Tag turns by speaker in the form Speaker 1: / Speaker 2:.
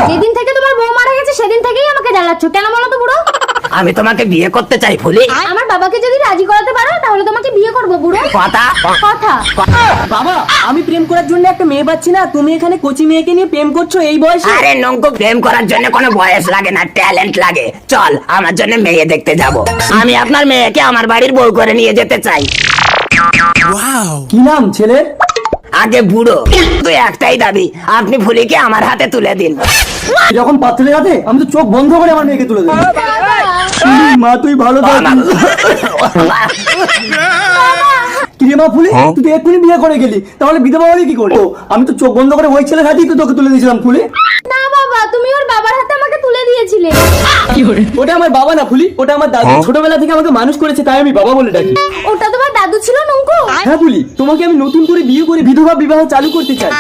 Speaker 1: যেদিন থেকে তোমার বউ মারা গেছে সেদিন থেকেই আমাকে জ্বালাচ্ছ, কেন বলো তো বুড়ো?
Speaker 2: আমি তোমাকে বিয়ে করতে চাই ফুলি।
Speaker 1: আমার বাবাকে যদি রাজি করাতে পারো তাহলে তোমাকে বিয়ে করবো বুড়ো।
Speaker 2: কথা
Speaker 1: কথা।
Speaker 3: বাবা, আমি প্রেম করার জন্য একটা মেয়ে পাচ্ছি না, তুমি এখানে কচি মেয়েকে নিয়ে প্রেম করছো এই বয়সে?
Speaker 2: আরে নঙ্কু, প্রেম করার জন্য কোনো বয়স লাগে না, ট্যালেন্ট লাগে। চল আমার জন্য মেয়ে দেখতে যাব। আমি আপনার মেয়েকে আমার বাড়ির বউ করে নিয়ে যেতে চাই।
Speaker 3: কি নাম ছেলের?
Speaker 2: আগে বুড়ো, তো একটাই দাবি, আপনি ফুলিকে আমার হাতে তুলে দিন।
Speaker 3: যখন পাত্রের হাতে, আমি তো চোখ বন্ধ করে আমার মেয়েকে তুলে দেবো। মা তুই ভালো থাকিস। কিরে মা ফুলি, তুই তো এক্ষুনি বিয়ে করে গেলি, তাহলে বিধবা হলে কি করবো? আমি তো চোখ বন্ধ করে ওই ছেলের হাতেই তো তোকে তুলে দিয়েছিলাম ফুলি।
Speaker 1: না বাবা, তুমি ওর বাবার হাতে আমাকে তুলে দিয়েছিলে।
Speaker 3: ওটা আমার বাবা না ফুলি, ওটা আমার দাদু। ছোটবেলা থেকে আমাকে মানুষ করেছে, তাই আমি বাবা বলে ডাকি।
Speaker 1: ওটা তোমার দাদু ছিল নঙ্কু?
Speaker 3: হ্যাঁ ফুলি, তোমাকে আমি নতুন করে বিয়ে করে বিধবা বিবাহ চালু করতে চাই।